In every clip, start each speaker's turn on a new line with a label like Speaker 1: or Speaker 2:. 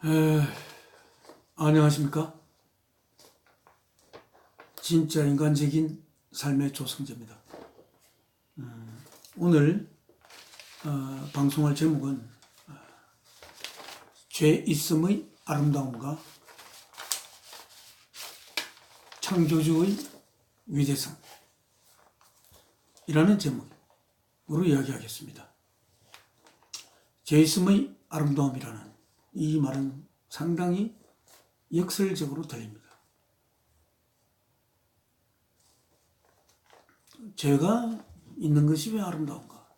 Speaker 1: 에, 안녕하십니까? 진짜 인간적인 삶의 조성재입니다. 오늘 방송할 제목은 죄 있음의 아름다움과 창조주의 위대성 이라는 제목으로 이야기하겠습니다. 죄 있음의 아름다움이라는 이 말은 상당히 역설적으로 들립니다. 죄가 있는 것이 왜 아름다운가?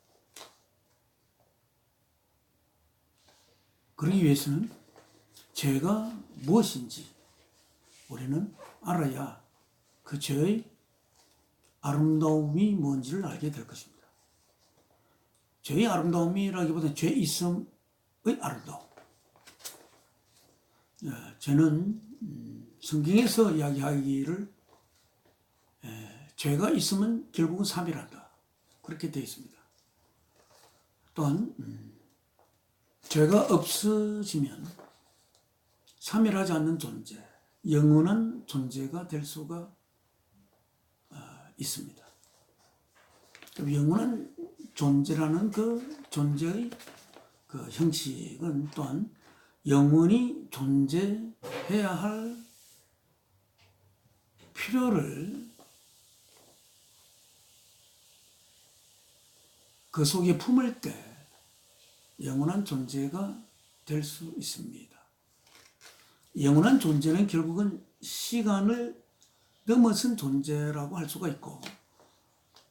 Speaker 1: 그러기 위해서는 죄가 무엇인지 우리는 알아야 그 죄의 아름다움이 뭔지를 알게 될 것입니다. 죄의 아름다움이라기보다는 죄 있음의 아름다움. 죄는 성경에서 이야기하기를 죄가 있으면 결국은 사멸한다. 그렇게 되어 있습니다. 또한 죄가 없어지면 사멸하지 않는 존재, 영원한 존재가 될 수가 있습니다. 영원한 존재라는 그 존재의 그 형식은 또한 영원히 존재해야 할 필요를 그 속에 품을 때 영원한 존재가 될 수 있습니다. 영원한 존재는 결국은 시간을 넘어선 존재라고 할 수가 있고,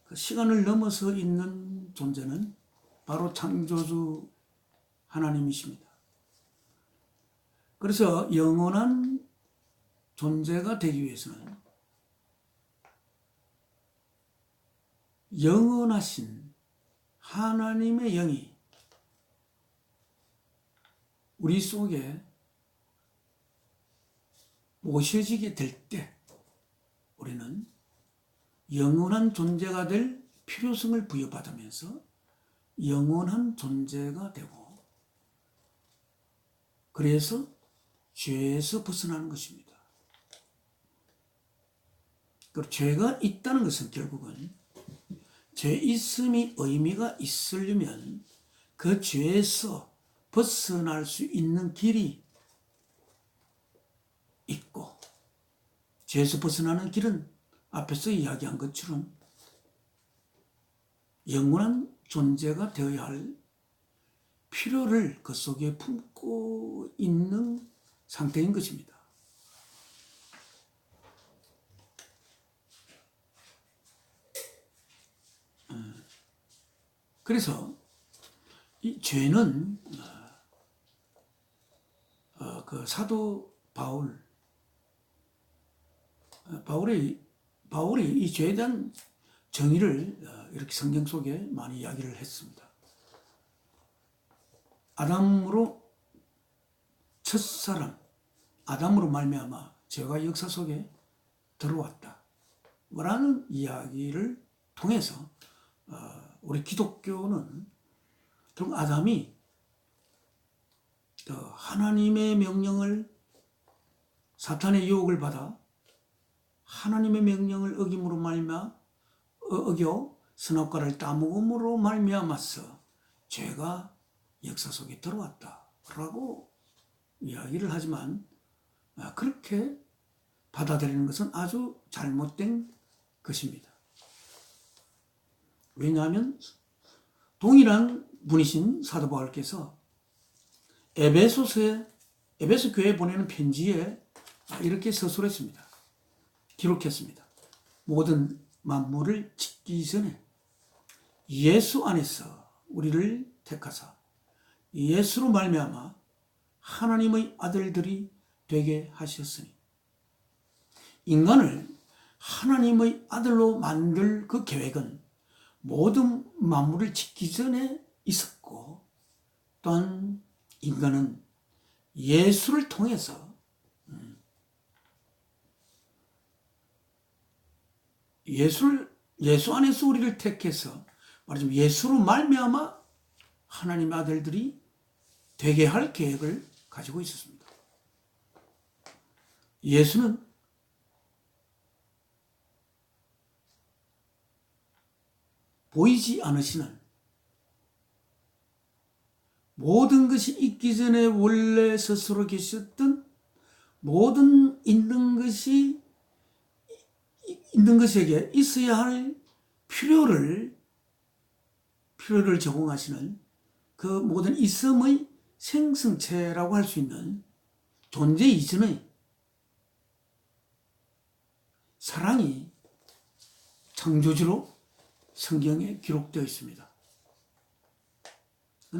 Speaker 1: 그 시간을 넘어서 있는 존재는 바로 창조주 하나님이십니다. 그래서 영원한 존재가 되기 위해서는 영원하신 하나님의 영이 우리 속에 모셔지게 될 때 우리는 영원한 존재가 될 필요성을 부여받으면서 영원한 존재가 되고, 그래서 죄에서 벗어나는 것입니다. 그리고 죄가 있다는 것은 결국은 죄 있음이 의미가 있으려면 그 죄에서 벗어날 수 있는 길이 있고, 죄에서 벗어나는 길은 앞에서 이야기한 것처럼 영원한 존재가 되어야 할 필요를 그 속에 품고 있는 상태인 것입니다. 그래서 이 죄는 그 사도 바울이 이 죄에 대한 정의를 이렇게 성경 속에 많이 이야기를 했습니다. 아담으로 첫사람 아담으로 말미암아 죄가 역사 속에 들어왔다 라는 이야기를 통해서 우리 기독교는 결국 아담이 하나님의 명령을, 사탄의 유혹을 받아 하나님의 명령을 어김으로 어겨 선악과를 따먹음으로 말미암아서 죄가 역사 속에 들어왔다라고 이야기를 하지만, 그렇게 받아들이는 것은 아주 잘못된 것입니다. 왜냐하면 동일한 분이신 사도 바울께서 에베소 교회에 보내는 편지에 이렇게 서술했습니다. 기록했습니다. 모든 만물을 짓기 전에 예수 안에서 우리를 택하사 예수로 말미암아 하나님의 아들들이 되게 하셨으니, 인간을 하나님의 아들로 만들 그 계획은 모든 만물을 짓기 전에 있었고, 또한 인간은 예수를 통해서 예수 안에서 우리를 택해서 말하자면 예수로 말미암아 하나님의 아들들이 되게 할 계획을 가지고 있었습니다. 예수는 보이지 않으시는 모든 것이 있기 전에 원래 스스로 계셨던 모든 있는 것에게 있어야 할 필요를 제공하시는 그 모든 있음의 생성체라고 할 수 있는 존재 이전의 사랑이 창조주로 성경에 기록되어 있습니다.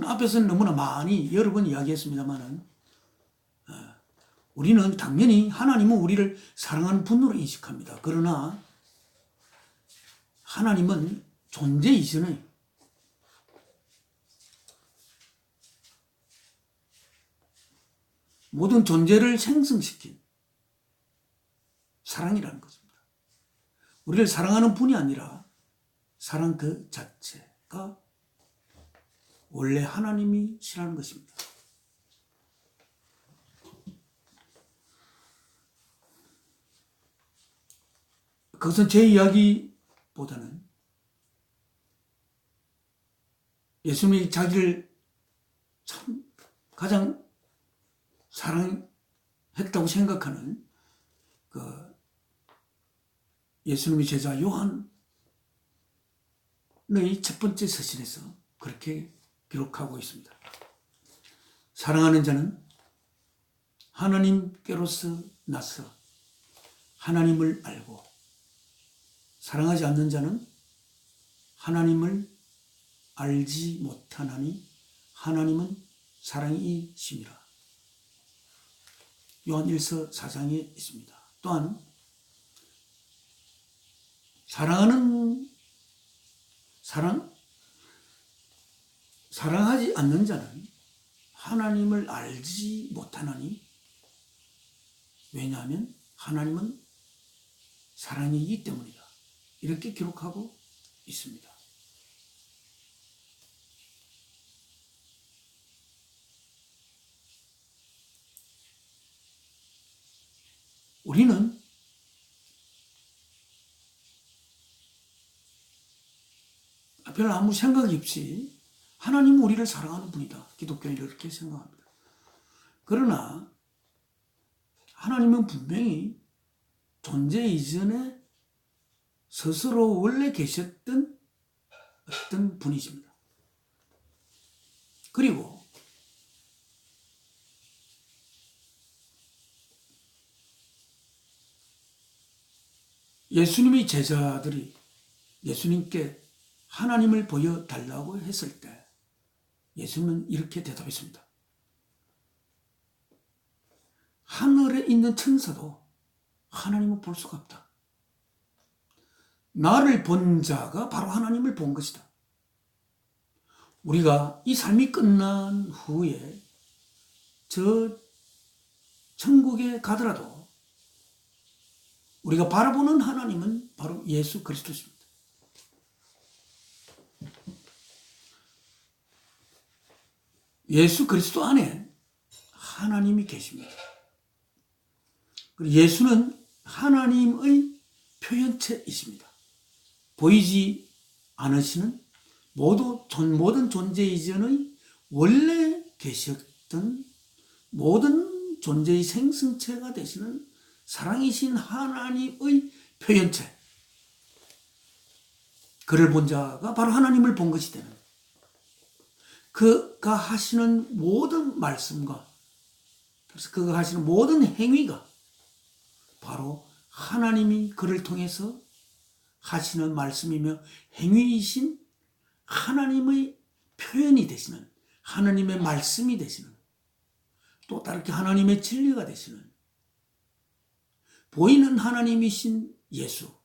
Speaker 1: 앞에서는 너무나 많이 여러 번 이야기했습니다만은 우리는 당연히 하나님은 우리를 사랑하는 분으로 인식합니다. 그러나 하나님은 존재 이전의 모든 존재를 생성시킨 사랑이라는 것입니다. 우리를 사랑하는 분이 아니라 사랑 그 자체가 원래 하나님이시라는 것입니다. 그것은 제 이야기보다는 예수님이 자기를 참 가장 사랑했다고 생각하는 그 예수님의 제자 요한의 첫 번째 서신에서 그렇게 기록하고 있습니다. 사랑하는 자는 하나님께로서 나서 하나님을 알고, 사랑하지 않는 자는 하나님을 알지 못하나니 하나님은 사랑이심이라. 요한 1서 4장에 있습니다. 또한 사랑하지 않는 자는 하나님을 알지 못하나니, 왜냐하면 하나님은 사랑이기 때문이다. 이렇게 기록하고 있습니다. 우리는 별로 아무 생각이 없이 하나님은 우리를 사랑하는 분이다. 기독교는 이렇게 생각합니다. 그러나 하나님은 분명히 존재 이전에 스스로 원래 계셨던 어떤 분이십니다. 그리고 예수님의 제자들이 예수님께 하나님을 보여달라고 했을 때 예수님은 이렇게 대답했습니다. 하늘에 있는 천사도 하나님을 볼 수가 없다. 나를 본 자가 바로 하나님을 본 것이다. 우리가 이 삶이 끝난 후에 저 천국에 가더라도 우리가 바라보는 하나님은 바로 예수 그리스도십니다. 예수 그리스도 안에 하나님이 계십니다. 그리고 예수는 하나님의 표현체이십니다. 보이지 않으시는 모든 존재 이전의 원래 계셨던 모든 존재의 생성체가 되시는 사랑이신 하나님의 표현체. 그를 본 자가 바로 하나님을 본 것이 되는, 그가 하시는 모든 말씀과 그래서 그가 하시는 모든 행위가 바로 하나님이 그를 통해서 하시는 말씀이며 행위이신 하나님의 표현이 되시는, 하나님의 말씀이 되시는, 또 다르게 하나님의 진리가 되시는 보이는 하나님이신 예수,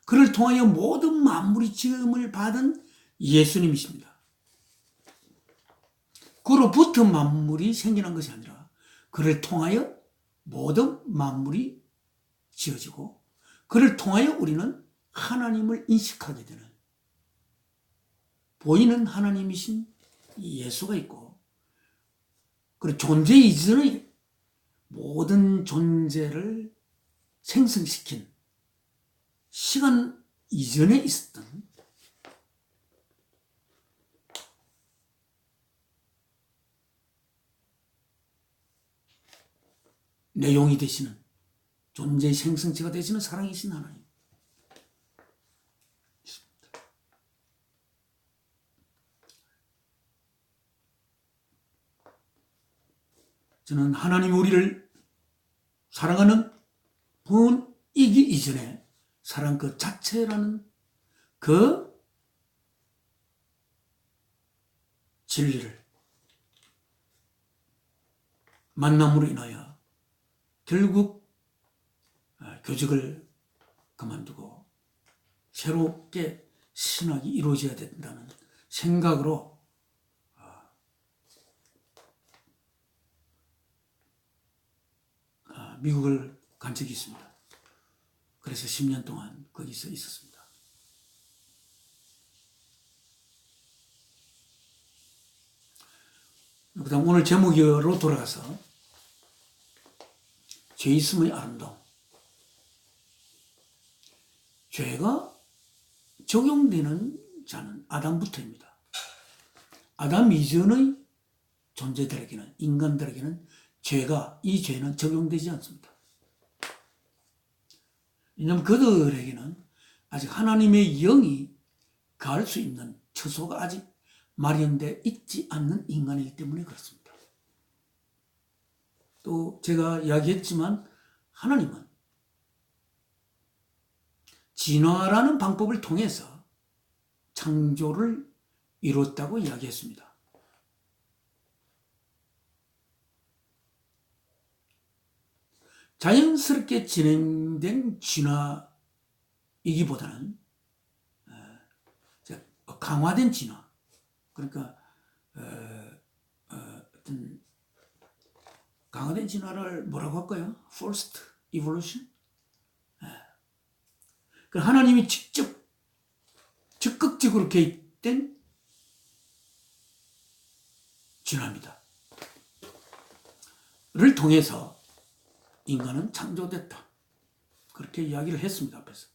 Speaker 1: 그를 통하여 모든 만물이 지음을 받은 예수님이십니다. 그로부터 만물이 생겨난 것이 아니라 그를 통하여 모든 만물이 지어지고 그를 통하여 우리는 하나님을 인식하게 되는 보이는 하나님이신 예수가 있고, 그리고 존재 이전의 모든 모든 존재를 생성시킨 시간 이전에 있었던 내용이 되시는 존재의 생성체가 되시는 사랑이신 하나님. 저는 하나님이 우리를 사랑하는 분이기 이전에 사랑 그 자체라는 그 진리를 만남으로 인하여 결국 교직을 그만두고 새롭게 신학이 이루어져야 된다는 생각으로 미국을 간 적이 있습니다. 그래서 10년 동안 거기서 있었습니다. 그 다음 오늘 제목으로 돌아가서 죄 있음의 아름다움. 죄가 적용되는 자는 아담부터입니다. 아담 이전의 존재들에게는, 인간들에게는 이 죄는 적용되지 않습니다. 왜냐하면 그들에게는 아직 하나님의 영이 가할 수 있는 처소가 아직 마련되어 있지 않는 인간이기 때문에 그렇습니다. 또 제가 이야기했지만 하나님은 진화라는 방법을 통해서 창조를 이뤘다고 이야기했습니다. 자연스럽게 진행된 진화이기보다는 강화된 진화, 그러니까 어떤 강화된 진화를 뭐라고 할까요? Forced evolution? 하나님이 직접 적극적으로 개입된 진화입니다. 를 통해서 인간은 창조됐다. 그렇게 이야기를 했습니다. 앞에서.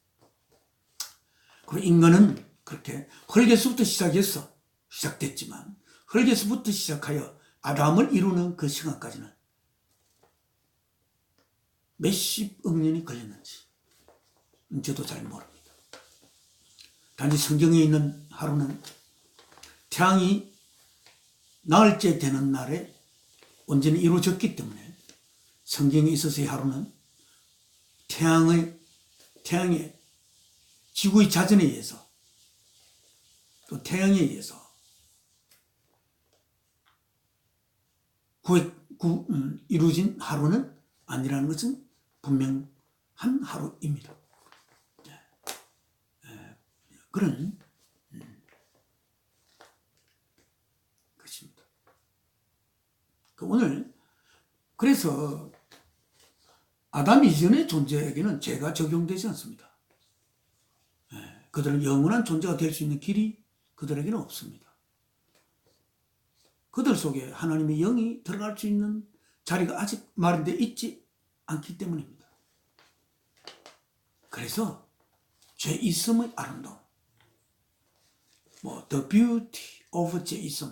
Speaker 1: 그리고 인간은 그렇게 흙에서부터 시작됐지만 흙에서부터 시작하여 아담을 이루는 그 시간까지는 몇십억 년이 걸렸는지 저도 잘 모릅니다. 단지 성경에 있는 하루는 태양이 나흘째 되는 날에 온전히 이루어졌기 때문에 성경에 있어서의 하루는 태양의 지구의 자전에 의해서 또 태양에 의해서 이루어진 하루는 아니라는 것은 분명한 하루입니다. 그런 것입니다. 오늘 그래서 아담 이전의 존재에게는 죄가 적용되지 않습니다. 그들은 영원한 존재가 될 수 있는 길이 그들에게는 없습니다. 그들 속에 하나님의 영이 들어갈 수 있는 자리가 아직 마련되어 있지 않기 때문입니다. 그래서 죄 있음의 아름다움, the beauty of 죄 있음,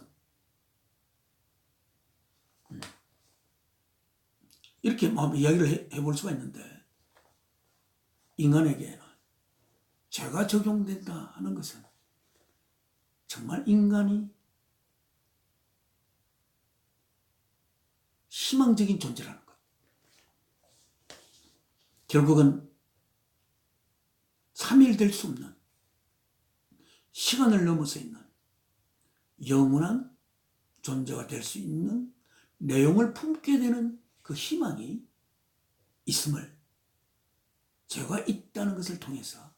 Speaker 1: 이렇게 이야기를 해볼 수가 있는데, 인간에게 죄가 적용된다 하는 것은 정말 인간이 희망적인 존재라는 것. 결국은 삼일될 수 없는, 시간을 넘어서 있는 영원한 존재가 될 수 있는 내용을 품게 되는 그 희망이 있음을, 죄가 있다는 것을 통해서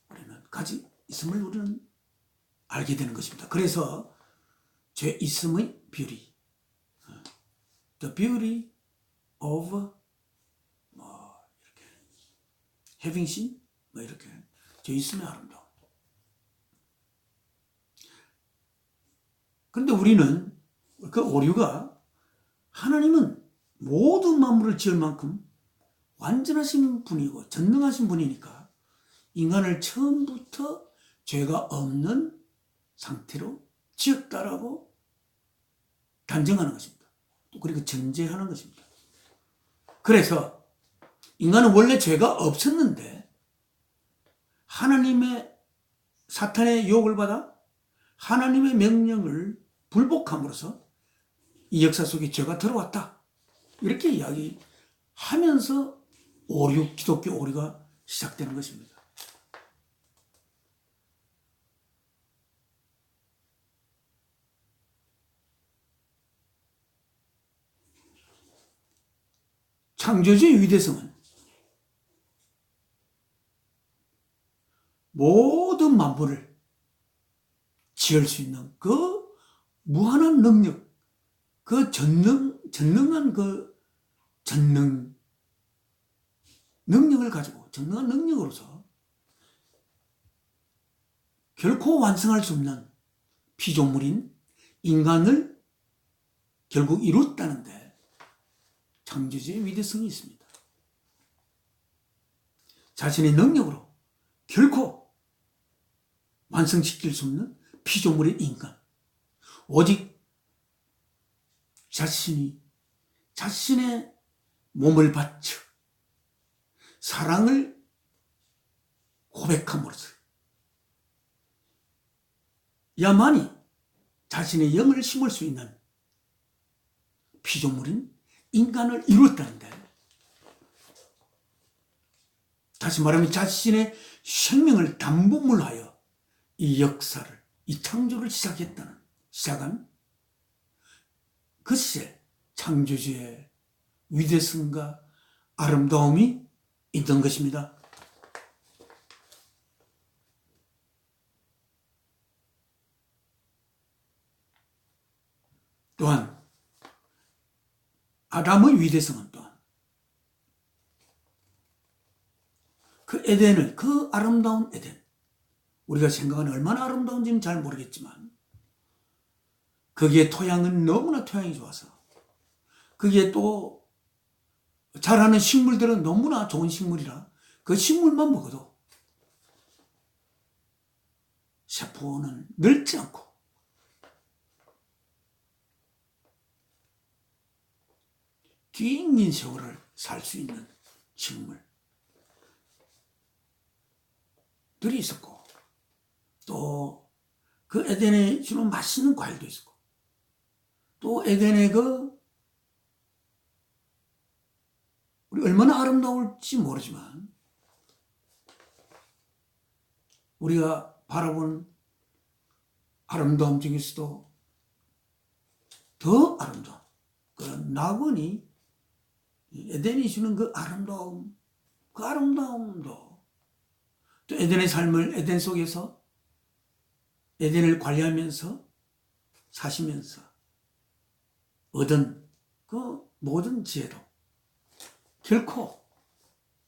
Speaker 1: 우리는 있음을 우리는 알게 되는 것입니다. 그래서 죄 있음의 beauty, the beauty of 이렇게 having sin, 이렇게 죄 있음의 아름다움. 그런데 우리는 그 오류가, 하나님은 모든 만물을 지을 만큼 완전하신 분이고 전능하신 분이니까 인간을 처음부터 죄가 없는 상태로 지었다라고 단정하는 것입니다. 또 그리고 전제하는 것입니다. 그래서 인간은 원래 죄가 없었는데 하나님의 사탄의 유혹을 받아 하나님의 명령을 불복함으로써 이 역사 속에 죄가 들어왔다. 이렇게 이야기하면서 기독교 오류가 시작되는 것입니다. 창조주의 위대성은 모든 만물을 지을 수 있는 그 무한한 능력, 그 전능한 그 능력을 가지고 전능한 능력으로서 결코 완성할 수 없는 피조물인 인간을 결국 이뤘다는데 창조주의 위대성이 있습니다. 자신의 능력으로 결코 완성시킬 수 없는 피조물인 인간, 오직 자신의 몸을 바쳐 사랑을 고백함으로써 야만이 자신의 영을 심을 수 있는 피조물인 인간을 이뤘다는데, 다시 말하면 자신의 생명을 담보물로 하여 이 역사를, 이 창조를 시작한 그것에 창조주의 위대성과 아름다움이 있던 것입니다. 또한 아담의 위대성은 또한 그 에덴을, 그 아름다운 에덴, 우리가 생각하는 얼마나 아름다운지는 잘 모르겠지만 거기에 토양은 너무나 토양이 좋아서, 거기에 또 자라는 식물들은 너무나 좋은 식물이라 그 식물만 먹어도 세포는 늙지 않고 긴 세월을 살 수 있는 식물들이 있었고, 또 그 에덴에 주는 맛있는 과일도 있었고, 또 에덴의 우리 얼마나 아름다울지 모르지만 우리가 바라본 아름다움 중에서도 더 아름다운 그런 낙원이, 에덴이 주는 그 아름다움도, 또 에덴의 삶을 에덴 속에서 에덴을 관리하면서 사시면서 얻은 그 모든 지혜도 결코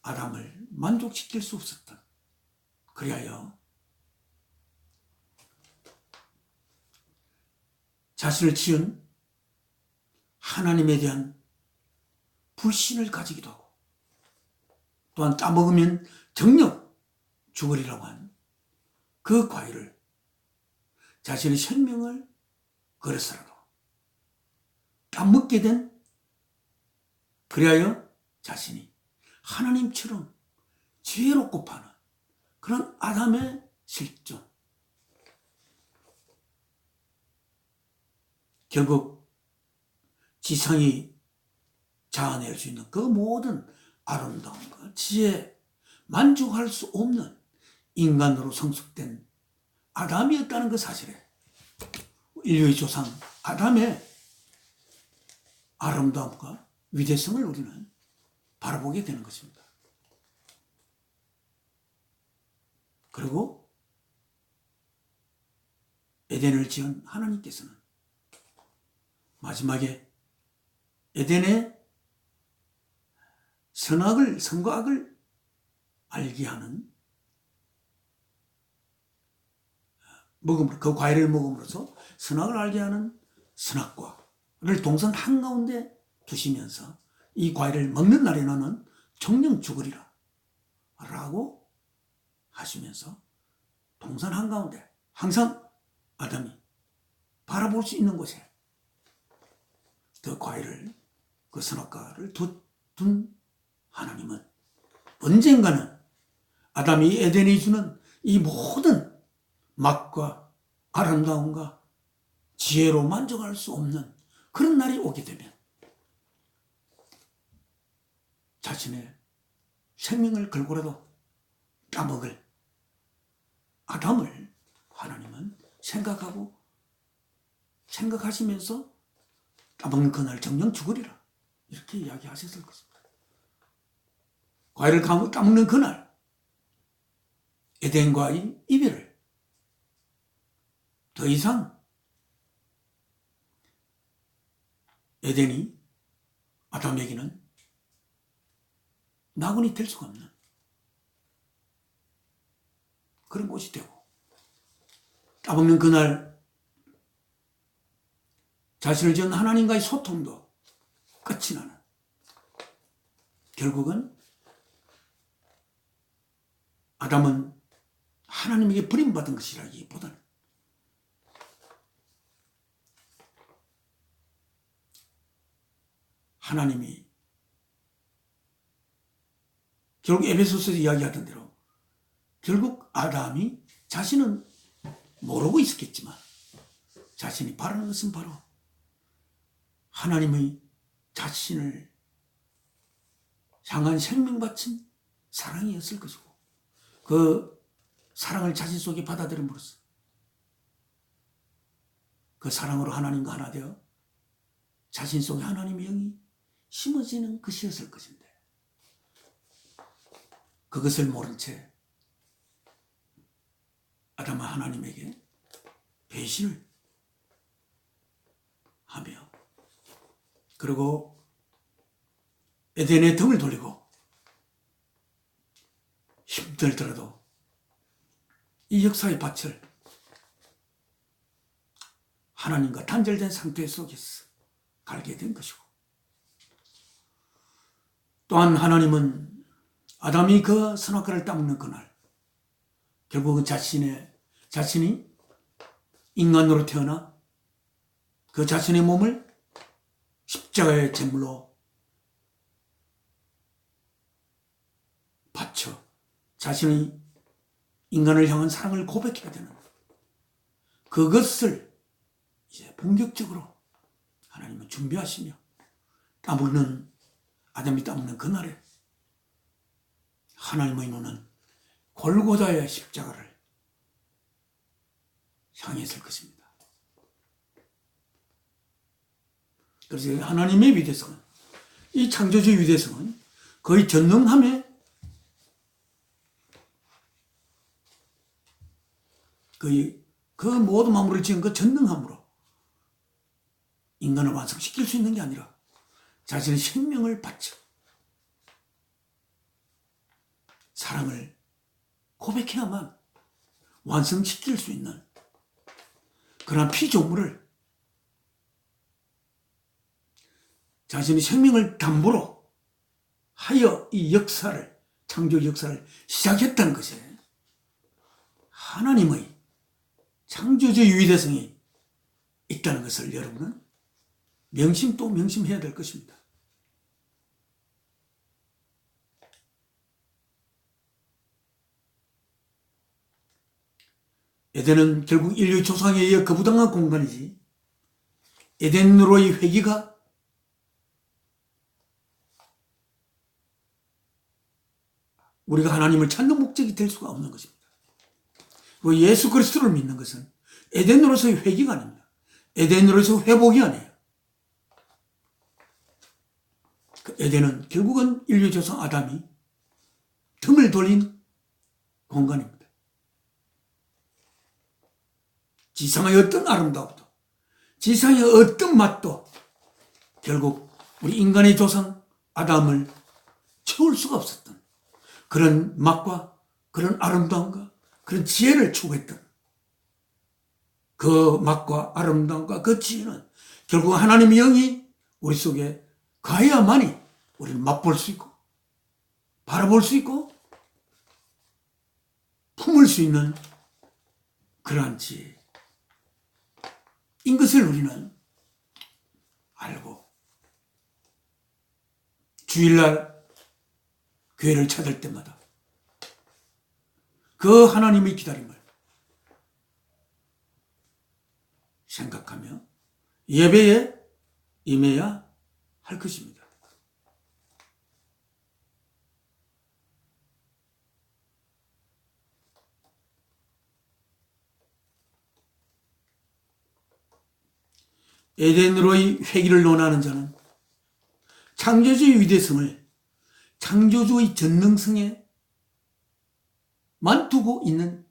Speaker 1: 아담을 만족시킬 수 없었던, 그리하여 자신을 지은 하나님에 대한 불신을 가지기도 하고, 또한 따먹으면 정녕 죽으리라고 한 그 과일을 자신의 생명을 걸어서라도 따먹게 된, 그리하여 자신이 하나님처럼 지혜롭고 파는 그런 아담의 실존, 결국 지상이 자아낼 수 있는 그 모든 아름다움과 지혜, 만족할 수 없는 인간으로 성숙된 아담이었다는 그 사실에 인류의 조상 아담의 아름다움과 위대성을 우리는 바라보게 되는 것입니다. 그리고 에덴을 지은 하나님께서는 마지막에 에덴의 선과 악을 알게 하는 그 과일을 먹음으로써 선악을 알게 하는 선악과를 동선 한가운데 두시면서 이 과일을 먹는 날에 너는 정령 죽으리라 라고 하시면서 동산 한가운데 항상 아담이 바라볼 수 있는 곳에 그 과일을, 그 선악과를 둔 하나님은 언젠가는 아담이 에덴이 주는 이 모든 맛과 아름다움과 지혜로 만족할 수 없는 그런 날이 오게 되면 자신의 생명을 걸고라도 따먹을 아담을 하나님은 생각하시면서 따먹는 그날 정령 죽으리라 이렇게 이야기하셨을 것입니다. 과일을 따먹는 그날 에덴과의 이별을 더 이상 에덴이 아담에게는 낙원이 될 수가 없는 그런 곳이 되고, 따먹는 그날 자신을 지은 하나님과의 소통도 끝이 나는, 결국은 아담은 하나님에게 버림받은 것이라기보다는 하나님이 결국 에베소서에서 이야기하던 대로 결국 아담이 자신은 모르고 있었겠지만 자신이 바라는 것은 바로 하나님의 자신을 향한 생명 바친 사랑이었을 것이고, 그 사랑을 자신 속에 받아들임으로써 그 사랑으로 하나님과 하나 되어 자신 속에 하나님의 영이 심어지는 것이었을 것인데, 그것을 모른 채 아담은 하나님에게 배신을 하며, 그리고 에덴의 등을 돌리고 힘들더라도 이 역사의 밭을 하나님과 단절된 상태 속에서 갈게 된 것이고, 또한 하나님은 아담이 그 선악과를 따먹는 그날 결국은 자신이 인간으로 태어나 그 자신의 몸을 십자가의 제물로 바쳐 자신의 인간을 향한 사랑을 고백해야 되는, 그것을 이제 본격적으로 하나님은 준비하시며 아담이 따먹는 그날에 하나님의 눈은 골고다의 십자가를 향했을 것입니다. 그래서 하나님의 위대성은, 이 창조주의 위대성은 거의 전능함에 그 모든 만물을 지은 그 전능함으로 인간을 완성시킬 수 있는 게 아니라 자신의 생명을 바쳐 사랑을 고백해야만 완성시킬 수 있는 그런 피조물을 자신의 생명을 담보로 하여 이 역사를, 창조 역사를 시작했다는 것이 하나님의 창조주의 위대성이 있다는 것을 여러분은 또 명심해야 될 것입니다. 에덴은 결국 인류의 조상에 의해 거부당한 공간이지, 에덴으로의 회귀가 우리가 하나님을 찾는 목적이 될 수가 없는 것입니다. 그리고 예수 그리스도를 믿는 것은 에덴으로서의 회귀가 아닙니다. 에덴으로서의 회복이 아니에요. 그 에덴은 결국은 인류 조상 아담이 등을 돌린 공간입니다. 지상의 어떤 아름다움도, 지상의 어떤 맛도 결국 우리 인간의 조상 아담을 채울 수가 없었던 그런 맛과 그런 아름다움과 그런 지혜를 추구했던 그 맛과 아름다움과 그 지혜는 결국 하나님의 영이 우리 속에 가해야만이 우리는 맛볼 수 있고 바라볼 수 있고 품을 수 있는 그러한 지혜인 것을 우리는 알고 주일날 교회를 찾을 때마다 그 하나님의 기다림을 생각하며 예배에 임해야 할 것입니다. 에덴으로의 회귀를 논하는 자는 창조주의 위대성을 창조주의 전능성에만 두고 있는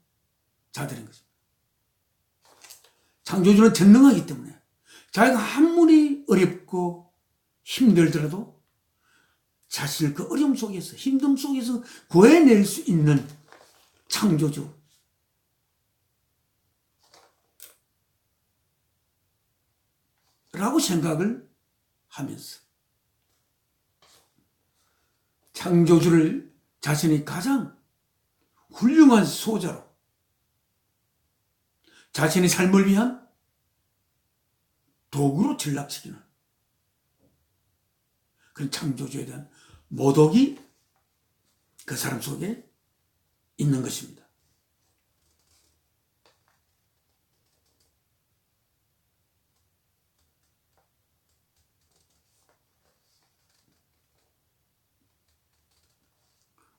Speaker 1: 자들인 것입니다. 창조주는 전능하기 때문에 자기가 아무리 어렵고 힘들더라도 자신을 그 어려움 속에서 힘듦 속에서 구해낼 수 있는 창조주, 라고 생각을 하면서 창조주를 자신이 가장 훌륭한 소자로 자신의 삶을 위한 도구로 전락시키는 그런 창조주에 대한 모독이 그 사람 속에 있는 것입니다.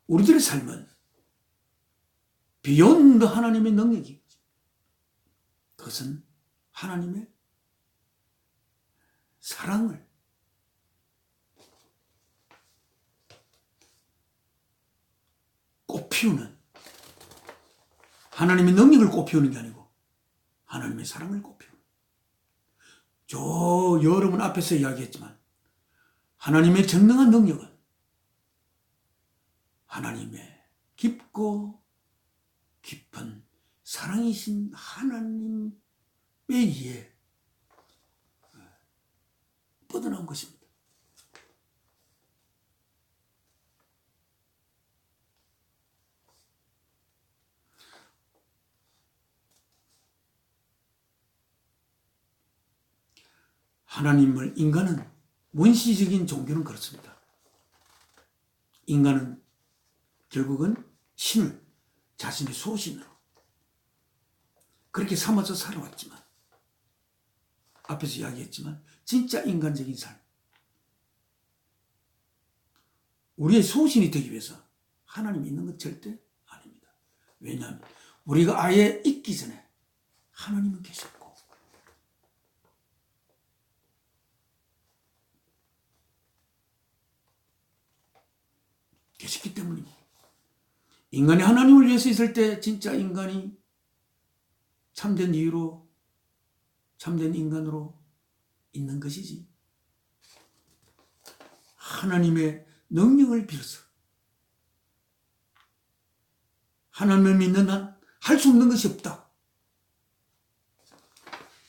Speaker 1: 우리들의 삶은 비욘드 하나님의 능력이 그것은 하나님의 사랑을 꽃피우는 하나님의 능력을 꽃피우는 게 아니고 하나님의 사랑을 꽃피우는 저 여러분 앞에서 이야기했지만 하나님의 전능한 능력은 하나님의 깊고 깊은 사랑이신 하나님에 의해 뻗어나온 것입니다. 하나님을 인간은 원시적인 종교는 그렇습니다. 인간은 결국은 신을 자신의 소신으로 그렇게 삼아서 살아왔지만 앞에서 이야기했지만 진짜 인간적인 삶 우리의 소신이 되기 위해서 하나님이 있는 건 절대 아닙니다. 왜냐하면 우리가 아예 있기 전에 하나님은 계셨고 계셨기 때문입니다. 인간이 하나님을 위해서 있을 때 진짜 인간이 참된 이유로 참된 인간으로 있는 것이지 하나님의 능력을 빌어서 하나님을 믿는 한 할 수 없는 것이 없다.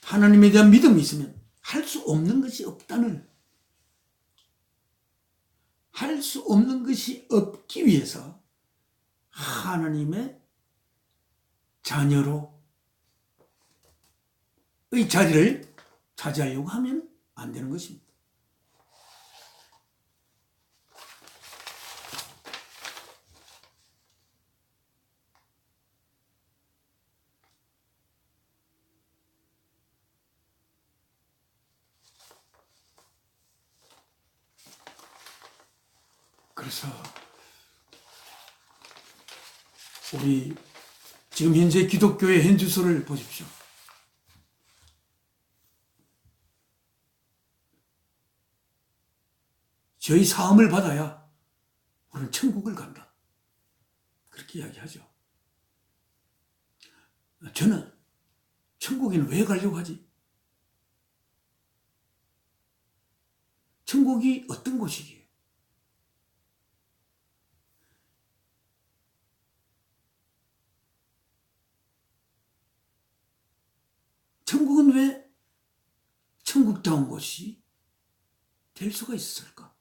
Speaker 1: 하나님에 대한 믿음이 있으면 할 수 없는 것이 없다는 할 수 없는 것이 없기 위해서 하나님의 자녀로의 자리를 차지하려고 하면 안 되는 것입니다. 그래서 우리 지금 현재 기독교의 현주소를 보십시오. 저희 사함을 받아야 우리는 천국을 간다. 그렇게 이야기하죠. 저는 천국에는 왜 가려고 하지? 천국이 어떤 곳이기에? 천국은 왜 천국다운 곳이 될 수가 있을까?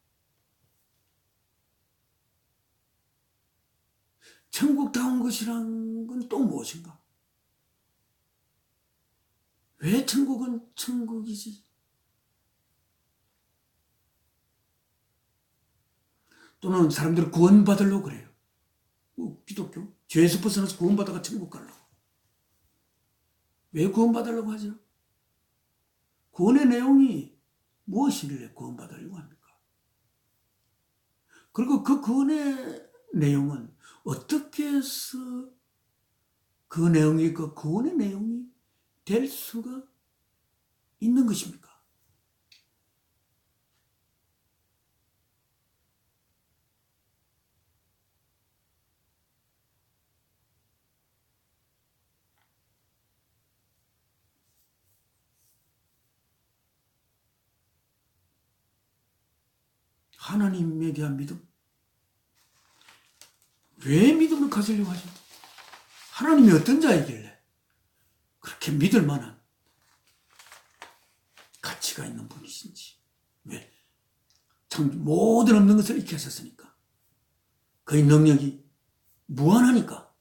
Speaker 1: 천국다운 것이란 건 또 무엇인가? 왜 천국은 천국이지? 또는 사람들은 구원받으려고 그래요. 기독교? 죄에서 벗어나서 구원받아가 천국 가려고. 왜 구원받으려고 하죠? 구원의 내용이 무엇이길래 구원받으려고 합니까? 그리고 그 구원의 내용은 어떻게 해서 그 내용이 그 구원의 내용이 될 수가 있는 것입니까? 하나님에 대한 믿음. 왜 믿음을 가지려고 하죠? 하나님이 어떤 자이길래 그렇게 믿을 만한 가치가 있는 분이신지. 왜? 참 모든 없는 것을 있게 하셨으니까. 그의 능력이 무한하니까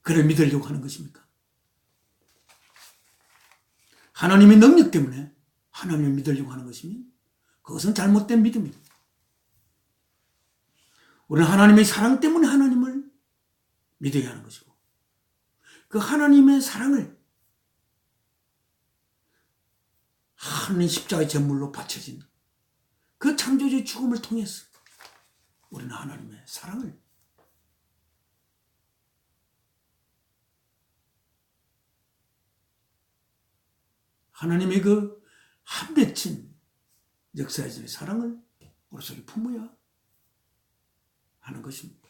Speaker 1: 그를 믿으려고 하는 것입니까? 하나님의 능력 때문에 하나님을 믿으려고 하는 것이면 그것은 잘못된 믿음입니다. 우리는 하나님의 사랑 때문에 하나님을 믿어야 하는 것이고, 그 하나님의 사랑을 하나님 십자가의 제물로 바쳐진 그 창조주의 죽음을 통해서 우리는 하나님의 사랑을 하나님의 그 한 맺힌 역사의 사랑을 우리 속에 품어야 하는 것입니다.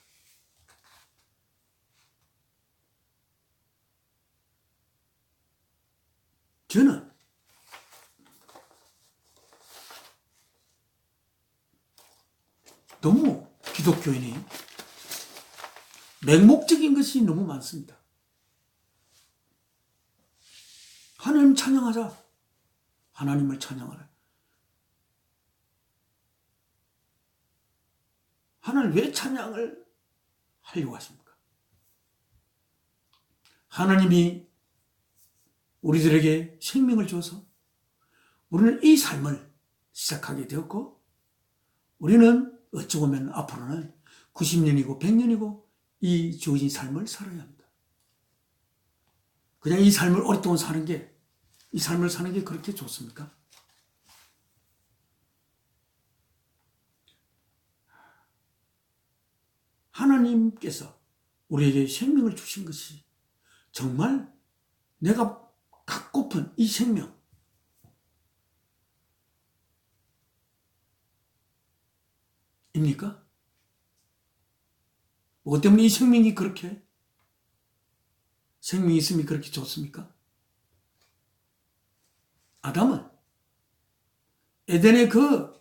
Speaker 1: 저는 너무 기독교인이 맹목적인 것이 너무 많습니다. 하나님 찬양하자. 하나님을 찬양하라. 하나님 왜 찬양을 하려고 하십니까? 하나님이 우리들에게 생명을 줘서 우리는 이 삶을 시작하게 되었고, 우리는 어찌 보면 앞으로는 90년이고 100년이고 이 주어진 삶을 살아야 합니다. 그냥 이 삶을 오랫동안 사는 게, 이 삶을 사는 게 그렇게 좋습니까? 하나님께서 우리에게 생명을 주신 것이 정말 내가 갖고픈 이 생명, 입니까? 뭐 때문에 이 생명이 그렇게, 생명이 있음이 그렇게 좋습니까? 아담은 에덴의 그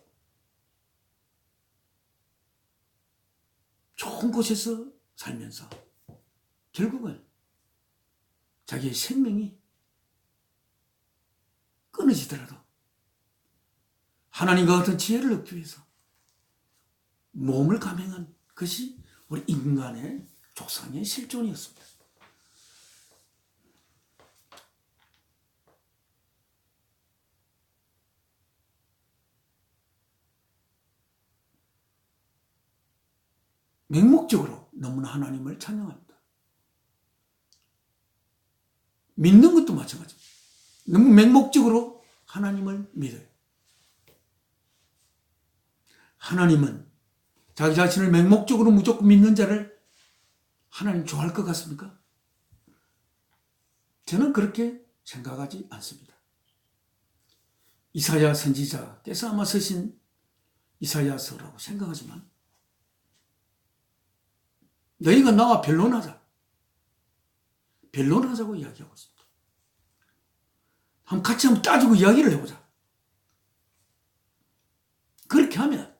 Speaker 1: 좋은 곳에서 살면서 결국은 자기의 생명이 끊어지더라도 하나님과 같은 지혜를 얻기 위해서 몸을 감행한 것이 우리 인간의 조상의 실존이었습니다. 맹목적으로 너무나 하나님을 찬양합니다. 믿는 것도 마찬가지입니다. 너무 맹목적으로 하나님을 믿어요. 하나님은 자기 자신을 맹목적으로 무조건 믿는 자를 하나님 좋아할 것 같습니까? 저는 그렇게 생각하지 않습니다. 이사야 선지자께서 아마 쓰신 이사야서라고 생각하지만, 너희가 나와 변론하자. 변론하자고 이야기하고 있습니다. 같이 한번 따지고 이야기를 해보자. 그렇게 하면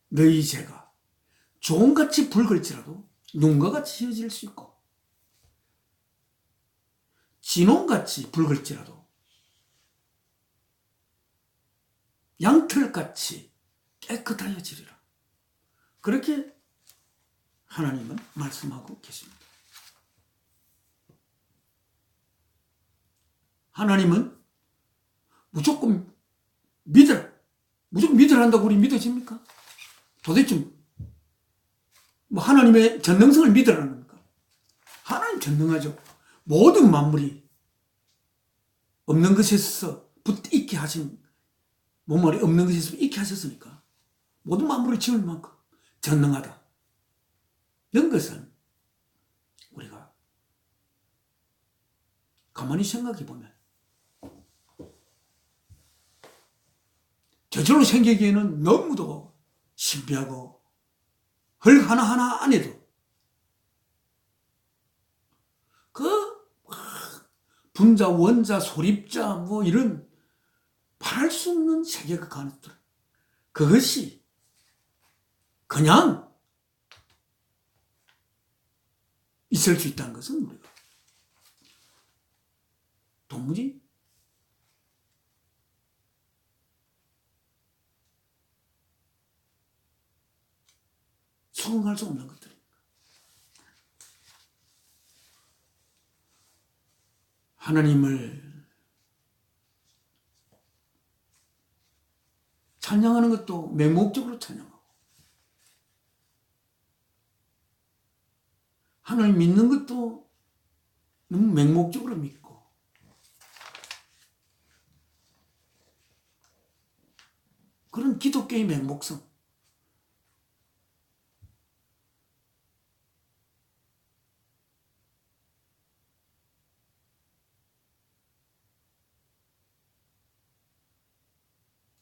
Speaker 1: 너희 죄가 종같이 붉을지라도 눈과 같이 휘어질 수 있고, 진홍같이 붉을지라도 양털같이 깨끗하여지리라. 그렇게 하나님은 말씀하고 계십니다. 하나님은 무조건 믿으라. 무조건 믿으라 한다고 우리 믿어집니까? 도대체 뭐 하나님의 전능성을 믿으라는 겁니까? 하나님 전능하죠. 모든 만물이 없는 것에서 있게 하신 몸말이 없는 것에서 있게 하셨으니까 모든 만물을 지을 만큼 전능하다. 이런 것은 우리가 가만히 생각해 보면 저절로 생기기에는 너무도 신비하고 흙 하나하나 안에도 그 분자, 원자, 소립자 뭐 이런 말할 수 없는 세계가 가능하더라. 그것이 그냥 있을 수 있다는 것은 우리가 도무지 수긍할 수 없는 것들입니다. 하나님을 찬양하는 것도 맹목적으로 찬양하고 하나님 믿는 것도 너무 맹목적으로 믿고 그런 기독교의 맹목성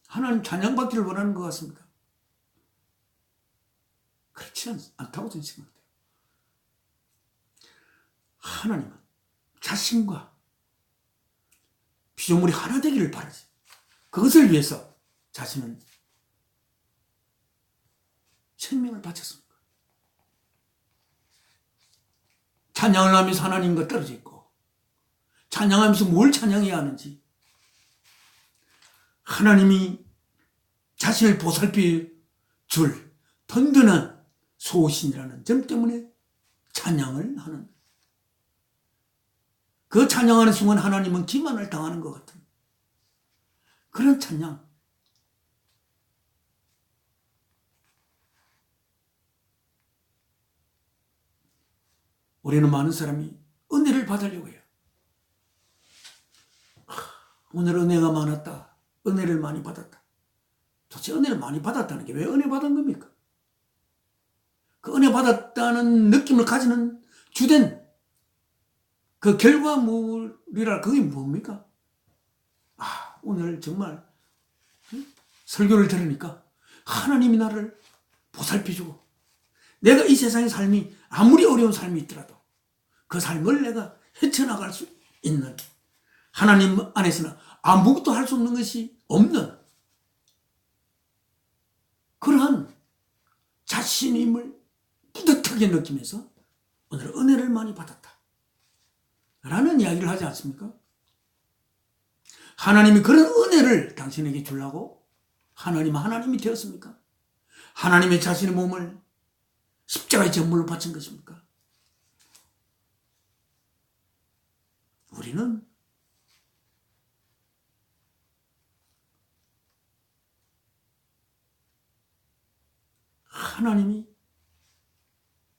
Speaker 1: 하나님 찬양받기를 원하는 것 같습니까? 그렇지 않다고 저는 생각해요. 하나님은 자신과 피조물이 하나 되기를 바라지. 그것을 위해서 자신은 생명을 바쳤습니다. 찬양을 하면서 하나님과 떨어져 있고 찬양하면서 뭘 찬양해야 하는지 하나님이 자신을 보살피 줄 든든한 소신이라는 점 때문에 찬양을 하는 그 찬양하는 순간 하나님은 기만을 당하는 것 같은 그런 찬양. 우리는 많은 사람이 은혜를 받으려고 해요. 오늘 은혜가 많았다. 은혜를 많이 받았다. 도대체 은혜를 많이 받았다는 게 왜 은혜 받은 겁니까? 그 은혜 받았다는 느낌을 가지는 주된 그 결과물이라 그게 뭡니까? 오늘 정말 설교를 들으니까 하나님이 나를 보살펴주고 내가 이 세상의 삶이 아무리 어려운 삶이 있더라도 그 삶을 내가 헤쳐나갈 수 있는 하나님 안에서는 아무것도 할 수 없는 것이 없는 그러한 자신임을 뿌듯하게 느끼면서 오늘 은혜를 많이 받았다 라는 이야기를 하지 않습니까? 하나님이 그런 은혜를 당신에게 주려고 하나님이 되었습니까? 하나님의 자신의 몸을 십자가의 제물로 바친 것입니까? 우리는 하나님이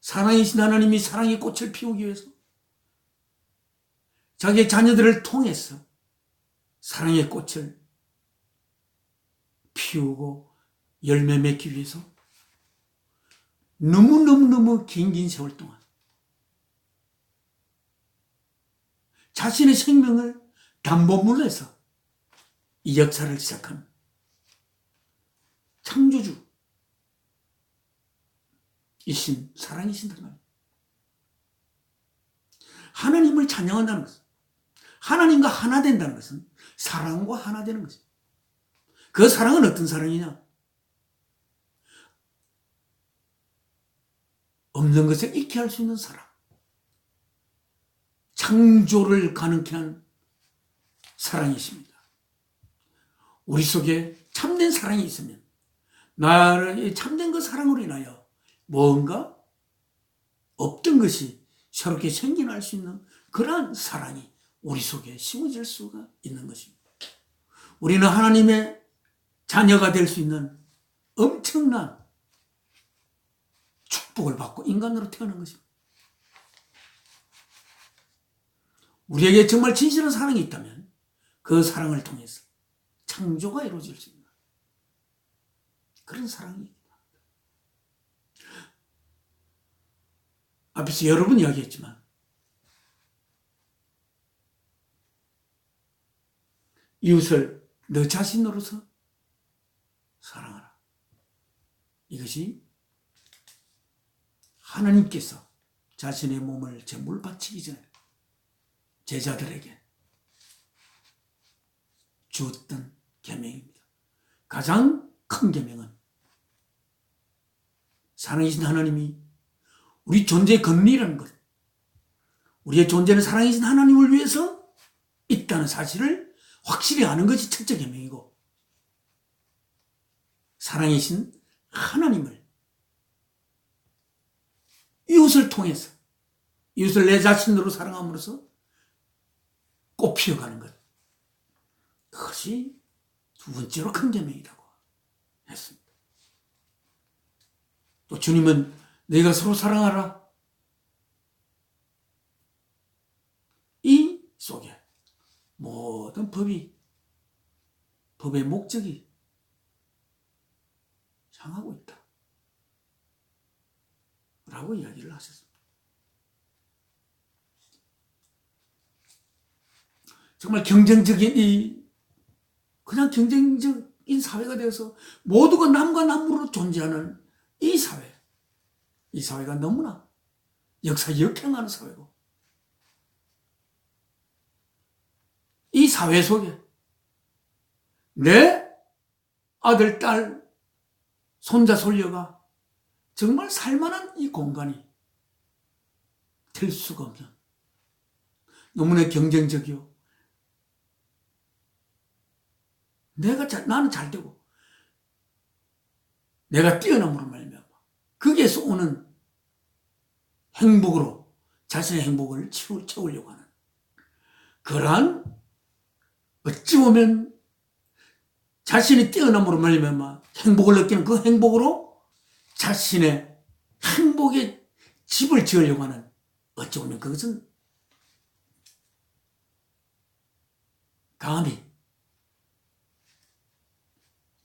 Speaker 1: 사랑이신 하나님이 사랑의 꽃을 피우기 위해서 자기의 자녀들을 통해서 사랑의 꽃을 피우고 열매 맺기 위해서 너무너무 긴 세월 동안 자신의 생명을 담보물로 해서 이 역사를 시작한 창조주 이신 사랑이신 하나님. 하나님을 찬양한다는 것은 하나님과 하나 된다는 것은 사랑과 하나 되는 것입니다. 그 사랑은 어떤 사랑이냐? 없는 것을 있게 할 수 있는 사랑. 창조를 가능케 한 사랑이십니다. 우리 속에 참된 사랑이 있으면 나를 참된 그 사랑으로 인하여 뭔가 없던 것이 새롭게 생겨날 수 있는 그러한 사랑이 우리 속에 심어질 수가 있는 것입니다. 우리는 하나님의 자녀가 될 수 있는 엄청난 축복을 받고 인간으로 태어난 것입니다. 우리에게 정말 진실한 사랑이 있다면 그 사랑을 통해서 창조가 이루어질 수 있는 그런 사랑입니다. 앞에서 여러 번 이야기했지만 이웃을 너 자신으로서 사랑하라. 이것이 하나님께서 자신의 몸을 제물 바치기 전에 제자들에게 주었던 계명입니다. 가장 큰 계명은 살아계신 하나님이 우리 존재의 근리라는 것, 우리의 존재는 살아계신 하나님을 위해서 있다는 사실을 확실히 아는 것이 첫째 계명이고, 살아계신 하나님을 이웃을 통해서, 이웃을 내 자신으로 사랑함으로써 꽃피어가는 것, 그것이 두 번째로 큰 계명이라고 했습니다. 또 주님은 너희가 서로 사랑하라, 이 속에 모든 법의 목적이 향하고 있다 라고 이야기를 하셨습니다. 정말 그냥 경쟁적인 사회가 되어서 모두가 남과 남으로 존재하는 이 사회가 너무나 역사 역행하는 사회고, 이 사회 속에 내 아들, 딸, 손자, 손녀가 정말 살만한 이 공간이 될 수가 없는, 너무나 경쟁적이요, 나는 잘 되고 내가 뛰어남으로 말미암아 거기에서 오는 행복으로 자신의 행복을 채우려고 하는 그러한, 어찌 보면 자신이 뛰어남으로 말미암아 행복을 느끼는 그 행복으로 자신의 행복의 집을 지으려고 하는, 어찌 보면 그것은 감히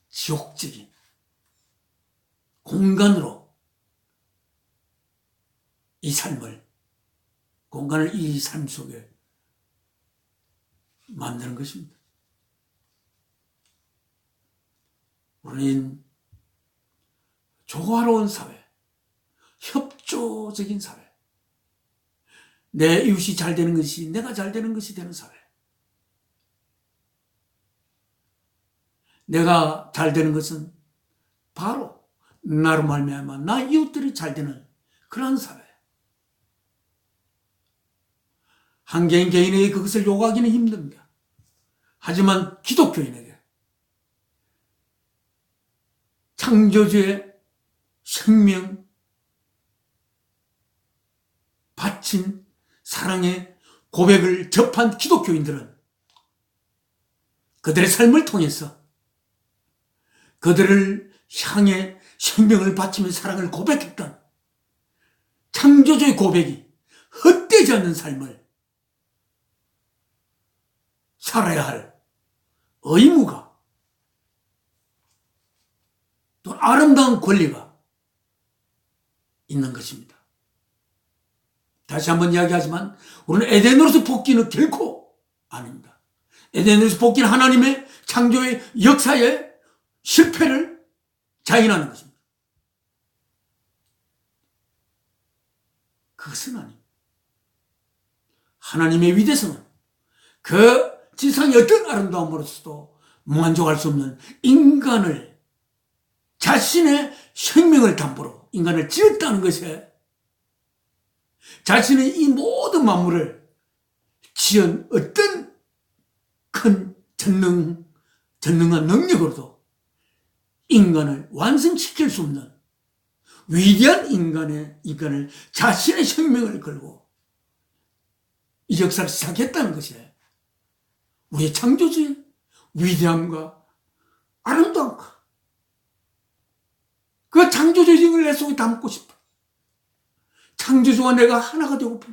Speaker 1: 지옥적인 공간을 이 삶 속에 만드는 것입니다. 우리는 조화로운 사회, 협조적인 사회, 내 이웃이 잘 되는 것이 내가 잘 되는 것이 되는 사회, 내가 잘 되는 것은 바로 나로 말미암아 나 이웃들이 잘 되는 그런 사회. 한 개인에게 그것을 요구하기는 힘듭니다. 하지만 기독교인에게 창조주의 생명 바친 사랑의 고백을 접한 기독교인들은 그들의 삶을 통해서 그들을 향해 생명을 바치며 사랑을 고백했던 창조주의 고백이 헛되지 않는 삶을 살아야 할 의무가, 또 아름다운 권리가 있는 것입니다. 다시 한번 이야기하지만 우리는 에덴으로서 복귀는 결코 아닙니다. 에덴으로서 복귀는 하나님의 창조의 역사의 실패를 자인하는 것입니다. 그것은 아닙니다. 하나님의 위대성은 그 지상의 어떤 아름다움으로서도 만족할 수 없는 인간을, 자신의 생명을 담보로 인간을 지었다는 것에, 자신의 이 모든 만물을 지은 어떤 큰 전능한 능력으로도 인간을 완성시킬 수 없는 위대한 인간을 자신의 생명을 걸고 이 역사를 시작했다는 것이에요. 우리의 창조주의 위대함과 아름다움과 그 창조주의 힘을 내 속에 담고 싶어. 창조주와 내가 하나가 되고파.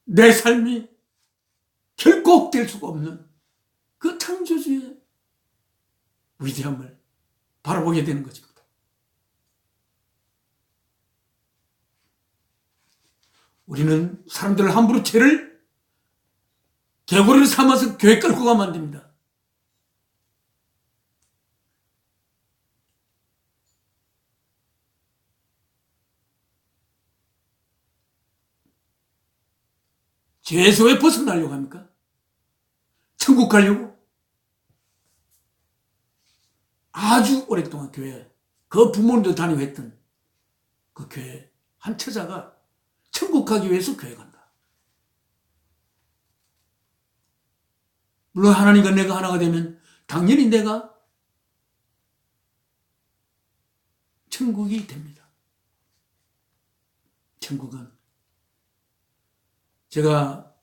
Speaker 1: 내 삶이 결코 헛될 수가 없는 그 창조주의 위대함을 바라보게 되는 것입니다. 우리는 사람들을 함부로 죄를 개구리를 삼아서 교회 끌고 가면 안 됩니다. 죄에서 왜 벗어나려고 합니까? 천국 가려고? 아주 오랫동안 교회, 그 부모님도 다니고 했던 그 교회 한 처자가 천국 가기 위해서 교회 간다. 물론 하나님과 내가 하나가 되면 당연히 내가 천국이 됩니다. 천국은 제가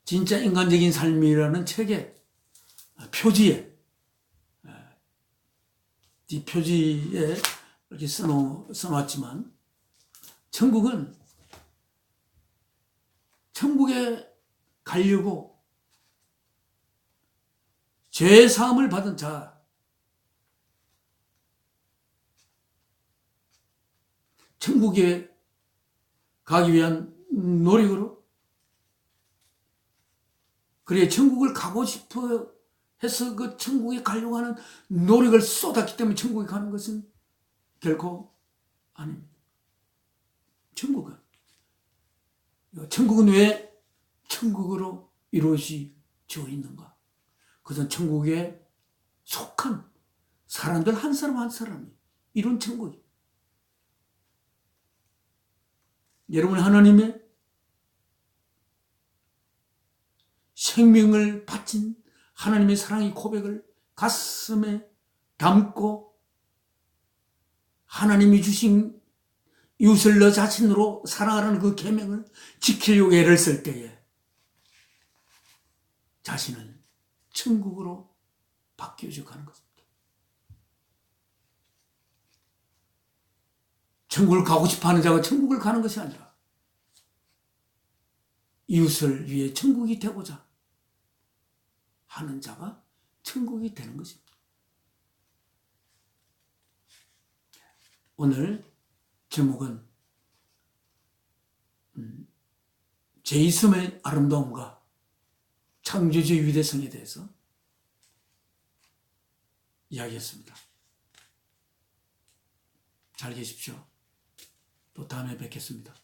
Speaker 1: 진짜 인간적인 삶이라는 책의 표지에 이 표지에 이렇게 써놨지만 천국은 천국에 가려고 죄 사함을 받은 자, 천국에 가기 위한 노력으로 그래 천국을 가고 싶어 해서 그 천국에 가려고 하는 노력을 쏟았기 때문에 천국에 가는 것은 결코 아닙니다. 천국은 왜 천국으로 이루어지어 있는가? 그것은 천국에 속한 사람들 한 사람 한 사람이 이룬 천국이에요. 여러분 하나님의 생명을 바친 하나님의 사랑의 고백을 가슴에 담고 하나님이 주신 이웃을 너 자신으로 사랑하라는 그 계명을 지키려고 애를 쓸 때에 자신을 천국으로 바뀌어져 가는 것입니다. 천국을 가고 싶어하는 자가 천국을 가는 것이 아니라 이웃을 위해 천국이 되고자 하는 자가 천국이 되는 것입니다. 오늘 제목은 제 있음의 아름다움과 창조주의 위대성에 대해서 이야기했습니다. 잘 계십시오. 또 다음에 뵙겠습니다.